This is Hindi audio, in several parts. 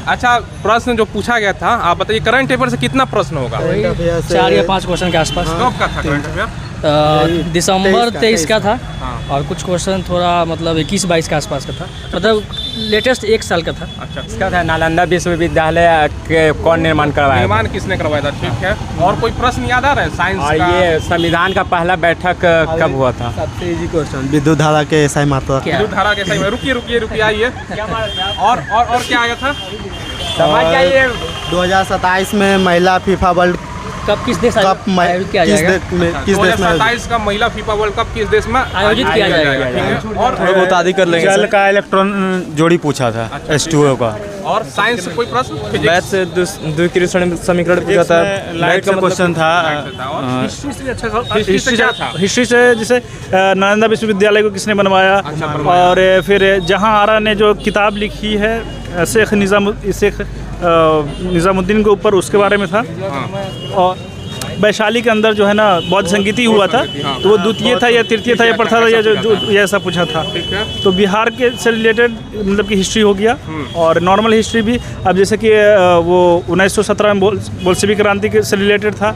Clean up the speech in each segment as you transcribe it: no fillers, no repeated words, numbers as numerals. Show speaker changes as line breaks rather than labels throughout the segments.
अच्छा, प्रश्न जो पूछा गया था आप बताइए, करंट अफेयर से कितना प्रश्न होगा?
4 या 5 क्वेश्चन के आसपास।
कब का था करंट अफेयर?
दिसंबर 23 का था।
हाँ।
और कुछ क्वेश्चन थोड़ा मतलब 21-22 के आसपास का था, मतलब लेटेस्ट 1 साल का था।
अच्छा,
इसका था नालंदा विश्वविद्यालय के कौन निर्माण करवाया?
निर्माण किसने करवाया था? ठीक है, और कोई प्रश्न याद आ रहा है साइंस
और
का?
ये संविधान का पहला बैठक कब हुआ था?
सबसे इजी क्वेश्चन, विद्युत धारा के SI मात्रा।
विद्युत धारा के सही में। रुकिए आइए। और क्या आया था?
समझ जाइए।
2027 में महिला फीफा वर्ल्ड
कप किस देश आयोजित किया जाएगा?
किस देश में
2027 का महिला फीफा वर्ल्ड कप किस देश में
आयोजित किया जाएगा?
ठीक है, और
थोड़ा बहुत आदि कर लेंगे।
जल का इलेक्ट्रॉन जोड़ी पूछा था, H2O का।
और साइंस से कोई प्रश्न?
मैथ से द्वितीय समीकरण पूछा था, लाइट का क्वेश्चन था।
हिस्ट्री से क्या था?
हिस्ट्री से जैसे नालंदा विश्वविद्यालय को किसने बनवाया, और फिर जहांआरा ने जो किताब लिखी है शेख निज़ामुद्दीन के ऊपर, उसके बारे में था। और वैशाली के अंदर जो है ना बौद्ध संगीति हुआ था, तो वो द्वितीय था या तृतीय था या प्रथा था, या जो ऐसा पूछा था। तो बिहार के से रिलेटेड मतलब कि हिस्ट्री हो गया, और नॉर्मल हिस्ट्री भी। अब जैसे कि वो 1917 में बोल्शेविक क्रांति के से रिलेटेड था।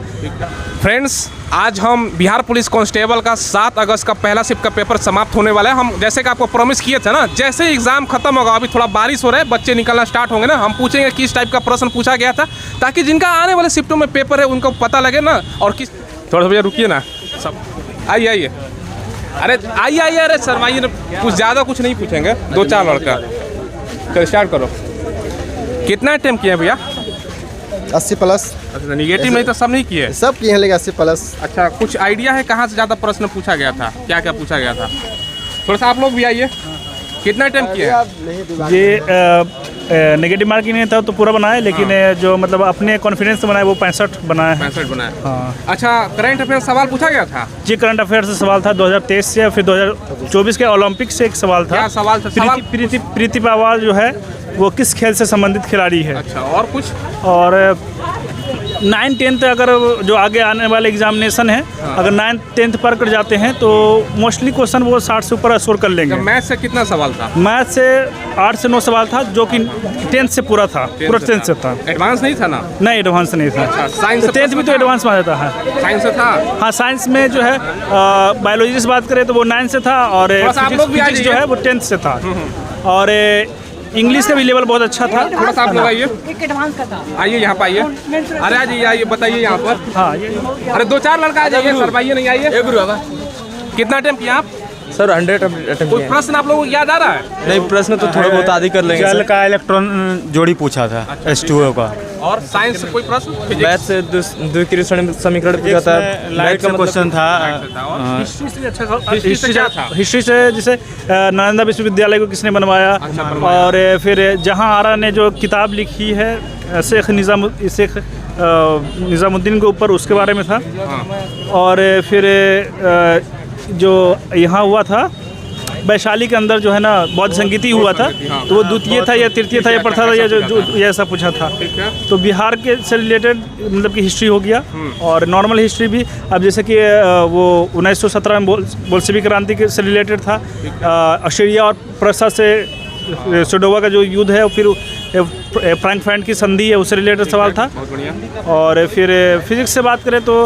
फ्रेंड्स, आज हम बिहार पुलिस कांस्टेबल का 7 अगस्त का पहला शिफ्ट का पेपर समाप्त होने वाला है। हम जैसे कि आपको प्रॉमिस किए थे ना, जैसे ही एग्जाम खत्म होगा, अभी थोड़ा बारिश हो रहा है, बच्चे निकलना स्टार्ट होंगे ना, हम पूछेंगे किस टाइप का प्रश्न पूछा गया था, ताकि जिनका आने वाले शिफ्टों में पेपर है उनको पता लगे ना। और किस थोड़ा भैया रुकिए ना, सब आइए। अरे आइए, अरे शर्माइए, कुछ ज़्यादा कुछ नहीं पूछेंगे, 2-4 लड़का। चलो स्टार्ट करो। कितना अटेम्प्ट किए भैया?
80+।
अच्छा, निगेटिव नहीं तो सब नहीं किए?
सब किए हैं, लेकिन 80+।
अच्छा, कुछ आइडिया है कहाँ से ज़्यादा प्रश्न पूछा गया था? क्या क्या पूछा गया था? थोड़ा सा आप लोग भी आइए। कितना अटेम्प्ट किया?
ये नेगेटिव मार्किंग नहीं था तो पूरा बनाया, लेकिन जो मतलब अपने कॉन्फिडेंस से बनाया वो 65 बनाया है।
65 बनाया।
हाँ।
अच्छा, करंट अफेयर सवाल पूछा गया था?
जी, करंट अफेयर से सवाल था 2023 से, फिर 2024 के ओलंपिक से एक सवाल था।
क्या सवाल था?
प्रीति पावाल जो है वो किस खेल से संबंधित खिलाड़ी है?
अच्छा, और कुछ?
और 9-10 अगर जो आगे आने वाले एग्जामिनेशन है, अगर 9-10 पर कर जाते हैं तो मोस्टली क्वेश्चन वो 60 से ऊपर स्कोर कर लेंगे।
मैथ से कितना सवाल था?
मैथ से 8 से 9 सवाल था, जो कि 10th से पूरा था, पूरा 10th से था।
एडवांस नहीं था ना?
नहीं, एडवांस नहीं था।
अच्छा, साइंस से
10th भी तो एडवांस में आता है।
साइंस से था?
हाँ, साइंस में जो है बायोलॉजी से बात करें तो वो 9 से था, और फिजिक्स जो है वो 10th से था। और इंग्लिश का भी लेवल बहुत अच्छा था।
थोड़ा सा आप लोग आइए, आइए यहाँ पे आइए। अरे आ जाइए, आइए बताइए यहाँ पर।
हाँ,
अरे 2-4 लड़का आ जाइए, शर्माइए नहीं, आइए। कितना अटेम्प्ट किया आप?
सर 100 अटेम्प्ट
कोई प्रश्न आप लोगों को याद आ रहा है?
नहीं, प्रश्न तो थोड़ा बहुत आदि कर लेंगे। जल का इलेक्ट्रॉन जोड़ी पूछा था, H2O का।
और साइंस से कोई प्रश्न?
मैथ से द्वितीय समीकरण पूछा था, लाइट का क्वेश्चन था।
हिस्ट्री से क्या था?
हिस्ट्री से जैसे नालंदा विश्वविद्यालय को किसने बनवाया, और फिर जहांआरा ने जो किताब लिखी है शेख निज़ामुद्दीन के ऊपर, उसके बारे में था। और फिर जो यहाँ हुआ था वैशाली के अंदर जो है ना बौद्ध संगीति हुआ था, तो वो द्वितीय था या तृतीय था या प्रथा था, या जो ऐसा पूछा था। तो बिहार के से रिलेटेड मतलब कि हिस्ट्री हो गया, और नॉर्मल हिस्ट्री भी। अब जैसे कि वो 1917 में बोल्शेविक क्रांति के से रिलेटेड था। ऑस्ट्रेलिया और प्रशा से सोडोवा का जो युद्ध है, फिर फ्रैंकफर्ट की संधि है, उससे रिलेटेड सवाल था। और फिर फिजिक्स से बात करें तो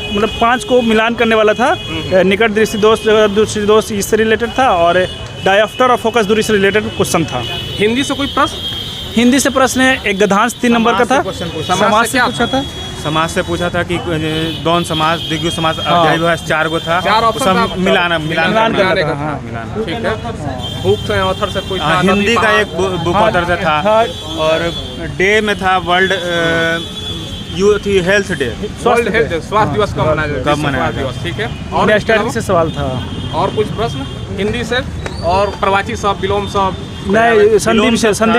मतलब 5 को मिलान करने वाला था। निकट दृष्टि दोष इससे रिलेटेड था, और डायफ्टर और फोकस दूरी से रिलेटेड क्वेश्चन था।
हिंदी से कोई प्रश्न?
हिंदी से प्रश्न एक गद्यांश 3 नंबर का था। समाज से पूछा था।
समाज से पूछा था कि द्वंद्व समाज, द्विगु समाज, 4 गो था, मिलाना
करने का था। ठीक है। बुक से ऑथर से कोई था?
हिंदी का एक बुक ऑथर से था। और डे में था वर्ल्ड हेल्थ डे,
स्वास्थ्य दिवस कब मनाया जाएगा? ठीक है। और
स्टडी से सवाल था।
और कुछ प्रश्न हिंदी से? और प्रवाची शब्द, विलोम शब्द?
नहीं, संधि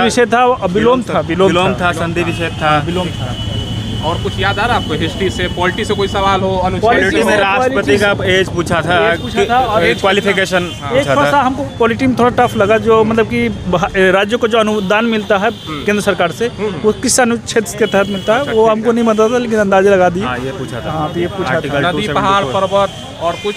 विषय था, विलोम था,
संधि विषय था,
विलोम था।
और कुछ याद आ रहा है आपको? हिस्ट्री से, पॉलिटी से कोई सवाल हो?
पॉलिटी में राष्ट्रपति का एज पूछा था, क्वालिफिकेशन
एक थोड़ा हमको पॉलिटी में थोड़ा टफ लगा, जो मतलब कि राज्यों को जो अनुदान मिलता है केंद्र सरकार से, वो किस अनुच्छेद के तहत मिलता है, वो हमको नहीं पता था, लेकिन अंदाजे लगा दिए।
ये पूछा था।
हाँ, तो ये पूछा था।
नदी, पहाड़, पर्वत और कुछ?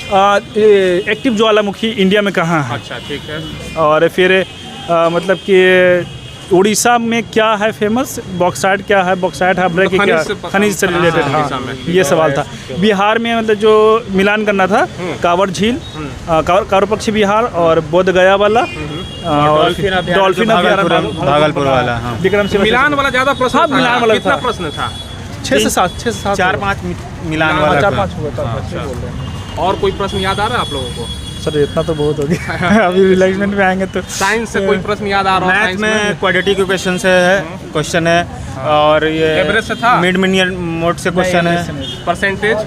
एक्टिव ज्वालामुखी इंडिया में कहाँ है?
अच्छा, ठीक है।
और फिर मतलब कि उड़ीसा में क्या है फेमस, बॉक्साइट क्या है, बॉक्साइट है
तो
क्या, खनिज से रिलेटेड। हाँ, ये सवाल था। बिहार में मतलब जो मिलान करना था, कांवड़ झील, कांवड़ पक्षी विहार और बोध गया वाला, और डॉल्फिन अभयारण्य
भागलपुर वाला। हाँ,
विक्रम से
मिलान वाला ज्यादा प्रश्न
हाँ,
था।
मिलान वाला
कितना
था।
प्रश्न था?
6 से 7
4-5 मिलान वाला
4-5 हुआ था।
और कोई प्रश्न याद आ रहा है आप लोगों को?
सर इतना तो बहुत हो गया। अभी रिलैक्समेंट में आएंगे तो
साइंस से कोई प्रश्न याद आ रहा है?
मैथ में क्वाड्रेटिक इक्वेशन से है क्वेश्चन है, और ये
एवरेज से था?
मिड मीडियन मोड से क्वेश्चन है,
परसेंटेज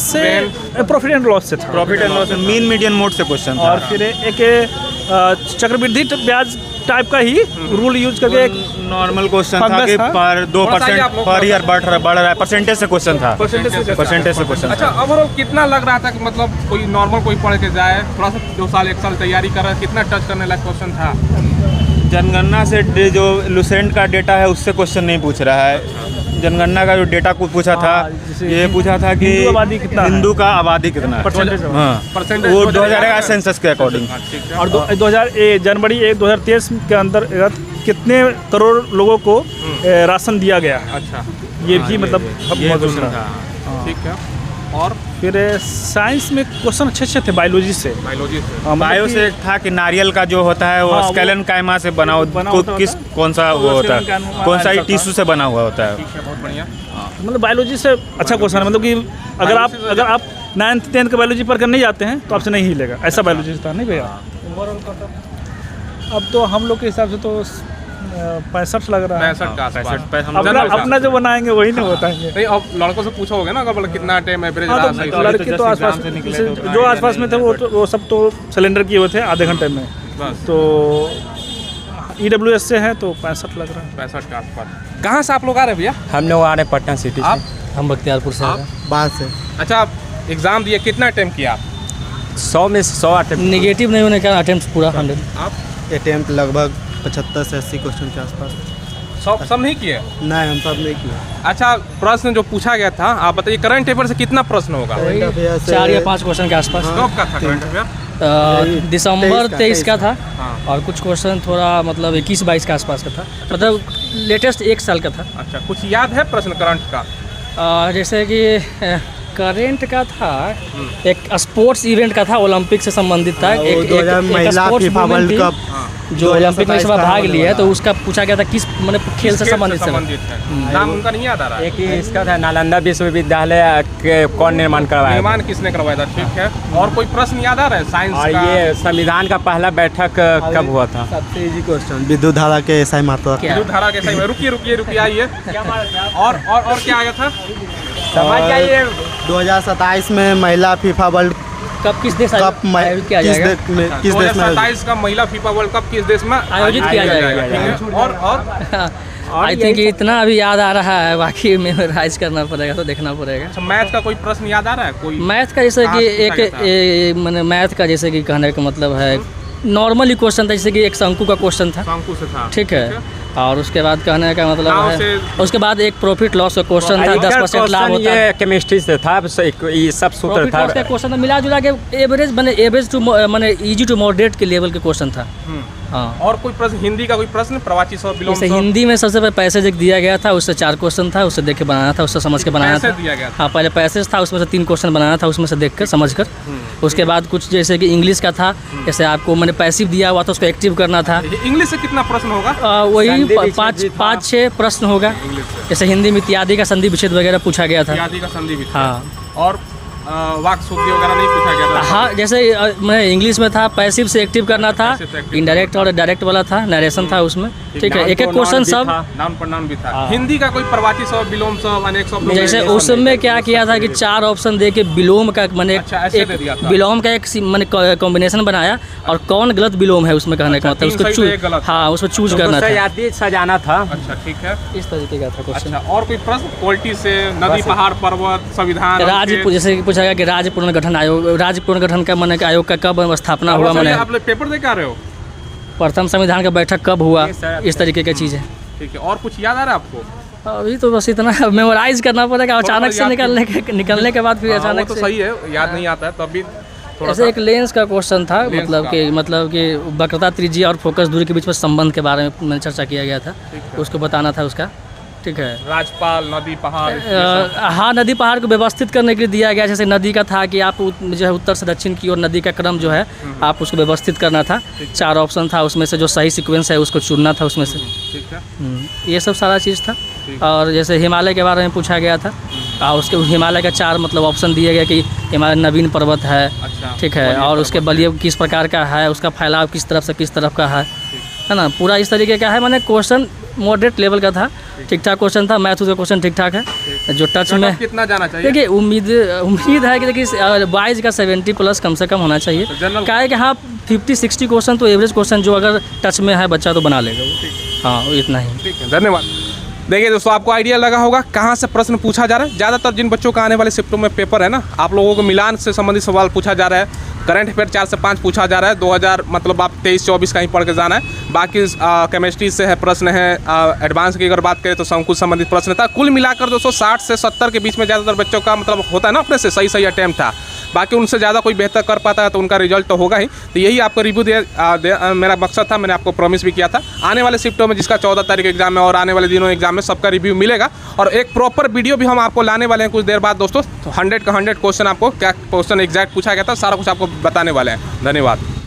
से प्रॉफिट एंड लॉस से था,
प्रॉफिट एंड लॉस से मीन मीडियन मोड से क्वेश्चन था।
और फिर एक चक्रवृद्धि ब्याज टाइप का ही रूल यूज करके एक
नॉर्मल क्वेश्चन था
फंगस
कि
था।
पर 2%
आप लोग
पर ईयर बढ़ रहा है, परसेंटेज से क्वेश्चन था, परसेंटेज से क्वेश्चन
अच्छा,
था।
ओवरऑल कितना लग रहा था कि मतलब कोई नॉर्मल कोई पढ़ के जाए, थोड़ा सा 2 साल 1 साल तैयारी कर रहा है, कितना टच करने लायक क्वेश्चन था?
जनगणना से जो लुसेंट का डेटा है उससे क्वेश्चन नहीं पूछ रहा है। जनगणना का जो डेटा को पूछा था, ये पूछा था कि
हिंदू आबादी कितना है?
हिंदू का आबादी कितना है।
परसेंटेज।
हाँ,
परसेंटेज
वो 2011 सेंसस के अकॉर्डिंग।
ठीक है।
और जनवरी 2023 के अंतर्गत कितने करोड़ लोगों को राशन दिया गया है,
अच्छा,
ये भी मतलब
ये
मौजूद
क्वेश्चन
था।
था।
ठीक है। और
फिर साइंस में क्वेश्चन अच्छे थे, बायोलॉजी से।
बायोलॉजी से
मतलब
बायो
कि-
से था कि नारियल का जो होता है वो
हाँ, वो
स्केलन कायमा से बना
बना होता
किस
होता है।
कौन सा वो होता है,
स्केलन कायमा
कौन सा
ऐसा था।
टिश्यू से बना हुआ होता है।
ठीक है, बहुत बढ़िया।
मतलब बायोलॉजी से अच्छा क्वेश्चन है, मतलब कि अगर आप 9th 10th का बायोलॉजी पढ़ कर नहीं जाते हैं तो आपसे नहीं हिलेगा, ऐसा बायोलॉजी था नहीं भैया। अब तो हम लोग के हिसाब से तो 65 लग रहा है।
65 का आसपास।
अपना जो बनाएंगे वही नहीं बताएंगे।
नहीं, अब लड़कों से पूछा होगा ना कि मतलब कितना टाइम एवरेज
हाँ,
रहा
तो
सही
लड़के तो आसपास
एग्जाम से निकले
जैसे
तो
जो आसपास में थे वो सब तो सिलेंडर किए हुए थे आधे घंटे में,
बस
तो EWS से है तो 65 लग रहा है।
65 के आसपास। कहाँ से आप लोग आ रहे हैं भैया?
हम लोग आ रहे हैं पटना सिटी
आप?
से।
हम बख्तियारपुर से
आप?
हैं।
बाहर से
अच्छा, आप एग्जाम दिए, कितना अटेम्प्ट किया आप?
100 में से 100 अटेम्प्ट।
नेगेटिव नहीं होने का अटेम्प्ट पूरा 100।
आप
अटेम्प्ट लगभग 75 से 80 क्वेश्चन के आसपास।
सब नहीं किए?
नहीं, हम सब नहीं किए।
अच्छा, प्रश्न जो पूछा गया था आप बताइए, करंट अफेयर से कितना प्रश्न होगा?
करंट अफेयर से
4 या 5 क्वेश्चन के आसपास।
कब का था करंट अफेयर?
दिसंबर 23 का था।
हाँ।
और कुछ क्वेश्चन थोड़ा मतलब 21-22 के आसपास का था, मतलब लेटेस्ट 1 साल का था।
अच्छा, कुछ याद है प्रश्न करंट का?
जैसे कि करेंट का था, एक स्पोर्ट्स इवेंट का था, ओलंपिक से संबंधित था। एक
2000 महिला
स्पोर्ट्स
फीफा
वुमेन
वर्ल्ड
थी,
कप
जो ओलंपिक में इस बार
2027
भाग
का
लिया है, तो उसका पूछा गया था किस मतलब खेल से संबंधित है।
है। नाम उनका नहीं याद आ रहा है।
एक ही इसका था, नालंदा विश्वविद्यालय के कौन निर्माण करवाया था?
निर्माण किसने करवाया था? ठीक है। और कोई प्रश्न याद आ रहा है साइंस
और
का?
ये संविधान का पहला बैठक कब हुआ था?
सबसे इजी क्वेश्चन विद्युत धारा के एसआई महत्व।
क्या?
विद्युत धारा के सही में। रुकिए आइए। और क्या आया था?
समझ जाइए।
2027 में महिला फीफा वर्ल्ड
कब किस देश
कप
आयोजित किया
किस
जाएगा?
देश में किस देश में
2027 का महिला फीफा वर्ल्ड कप किस देश में
आयोजित किया जाएगा।
ठीक है। और
आई थिंक इतना अभी याद आ रहा है, बाकी मेमोराइज करना पड़ेगा, तो देखना पड़ेगा।
अच्छा, मैथ का कोई प्रश्न याद आ रहा है? कोई
मैथ का जैसे
कहाँ
कि
से पूछा गया
एक मैंने मैथ का जैसे कि कहने का मतलब है नॉर्मली क्वेश्चन था, जैसे कि एक शंकु का क्वेश्चन था,
शंकु से था?
ठीक है। और उसके बाद कहने का मतलब
गाँव
है,
से-
उसके बाद एक प्रॉफिट लॉस का क्वेश्चन था, 10% लाभ होता है।
ये केमिस्ट्री से था, ये सब सूत्र
प्रॉफिट
था।
लॉस का क्वेश्चन था, मिला जुला के एवरेज टू मैंने इजी टू मॉडरेट के लेवल के क्वेश्चन था। हाँ,
और कोई प्रश्न हिंदी का? कोई प्रश्न प्रवाची सौ बिलोंग
जैसे हिंदी में सबसे पहले पैसेज एक दिया गया था, उससे 4 क्वेश्चन था, उससे देख के बनाना था, उससे समझ के बनाना था।
दिया गया था?
हाँ, पहले पैसेज था, उसमें से 3 क्वेश्चन बनाना था, उसमें से देख कर समझ कर। उसके बाद कुछ जैसे कि इंग्लिश का था, जैसे आपको मैंने पैसिव दिया हुआ था, उसको एक्टिव करना था।
इंग्लिश से कितना प्रश्न होगा?
वही
संधि विच्छेद
5-6 प्रश्न होगा।
इंग्लिश से
जैसे हिंदी में इत्यादि का संधि विच्छेद वगैरह पूछा गया था।
इत्यादि का संधि भी था।
हाँ
और वाक शुद्धि वगैरह नहीं पूछा गया था?
हाँ, जैसे मैं इंग्लिश में था, पैसिव से एक्टिव करना था,
पैसिव से एक्टिव
इनडायरेक्ट और डायरेक्ट वाला था, नरेशन था उसमें, ठीक है।
नाउन
एक एक
प्रोनाउन
क्वेश्चन
भी
सब
था।
नाम प्रनाम भी था।
हाँ।
हिंदी का कोई प्रवाची सौ विलोम सौ अनेक सौ
जैसे उसमें क्या किया था कि 4 ऑप्शन दे के विलोम का मैंने
अच्छा, ऐसे दे दिया था।
विलोम का एक मैंने कॉम्बिनेशन बनाया, और कौन गलत विलोम है उसमें कहने का
अच्छा,
मतलब
3
उसको
सही तो एक गलत।
हाँ, उसको चूज
तो
करना
उससे
था।
याद सजाना था।
अच्छा, ठीक है।
इस तरीके का था क्वेश्चन।
अच्छा, और कोई प्रश्न क्वालिटी से? नदी, पहाड़, पर्वत, संविधान,
राज्य जैसे कि पूछा गया कि राज्य पुनर्गठन आयोग, राज्य पुनर्गठन का मैंने आयोग का कब स्थापना हुआ, मैंने
आप लोग पेपर दे के आ रहे हो?
प्रथम संविधान का बैठक कब हुआ, इस तरीके की चीज़ है।
ठीक है। और कुछ याद आ रहा है आपको?
अभी तो बस इतना मेमोराइज करना पड़ेगा, अचानक से
याद
निकलने के बाद फिर
हाँ, वो
अचानक
तो
से
सही है, याद नहीं आता है तो अभी
ऐसे एक लेंस का क्वेश्चन था, मतलब कि वक्रता, त्रिज्या और फोकस दूरी के बीच में संबंध के बारे में मैंने चर्चा किया गया था, उसको बताना था उसका। ठीक है।
राजपाल, नदी, पहाड़,
हाँ, नदी पहाड़ को व्यवस्थित करने के लिए दिया गया। जैसे नदी का था कि आप जो है उत्तर से दक्षिण की ओर नदी का क्रम जो है आप उसको व्यवस्थित करना था। 4 ऑप्शन था, उसमें से जो सही सीक्वेंस है उसको चुनना था उसमें से।
ठीक है।
ये सब सारा चीज़ था। और जैसे हिमालय के बारे में पूछा गया था, और उसके हिमालय का 4 मतलब ऑप्शन दिए गए कि हिमालय नवीन पर्वत है।
अच्छा,
ठीक है। और उसके बलिए किस प्रकार का है, उसका फैलाव किस तरफ से किस तरफ का है ना, पूरा इस तरीके का है। मैंने क्वेश्चन मॉडरेट लेवल का था, ठीक ठाक क्वेश्चन था। मैथ का क्वेश्चन ठीक ठाक है। जो टच में
कितना जाना चाहिए?
देखिए, उम्मीद है कि देखिए 22 का 70 प्लस कम से कम होना चाहिए। क्या है कि हाँ 50-60 क्वेश्चन तो एवरेज क्वेश्चन जो अगर टच में है बच्चा तो बना लेगा वो। हाँ, इतना ही।
ठीक है, धन्यवाद। देखिए दोस्तों, आपको आइडिया लगा होगा कहाँ से प्रश्न पूछा जा रहा है। ज़्यादातर जिन बच्चों का आने वाले शिफ्टों में पेपर है ना, आप लोगों को मिलान से संबंधित सवाल पूछा जा रहा है। करंट अफेयर 4 से 5 पूछा जा रहा है। 2000 मतलब आप 23-24 का ही पढ़ के जाना है। बाकी केमिस्ट्री से है प्रश्न है। एडवांस की अगर बात करें तो संकुल संबंधित प्रश्न था। कुल मिलाकर दोस्तों 60 से 70 के बीच में ज़्यादातर बच्चों का मतलब होता है ना अपने से सही अटैम्प्ट था। बाकी उनसे ज़्यादा कोई बेहतर कर पाता है तो उनका रिजल्ट तो होगा ही। तो यही आपको रिव्यू मेरा मकसद था। मैंने आपको प्रॉमिस भी किया था आने वाले शिफ्टों में जिसका 14 तारीख एग्जाम है और आने वाले दिनों एग्जाम में सबका रिव्यू मिलेगा। और एक प्रॉपर वीडियो भी हम आपको लाने वाले हैं कुछ देर बाद दोस्तों। तो 100 का 100 क्वेश्चन आपको क्या क्वेश्चन एग्जैक्ट पूछा गया था सारा कुछ आपको बताने वाले हैं। धन्यवाद।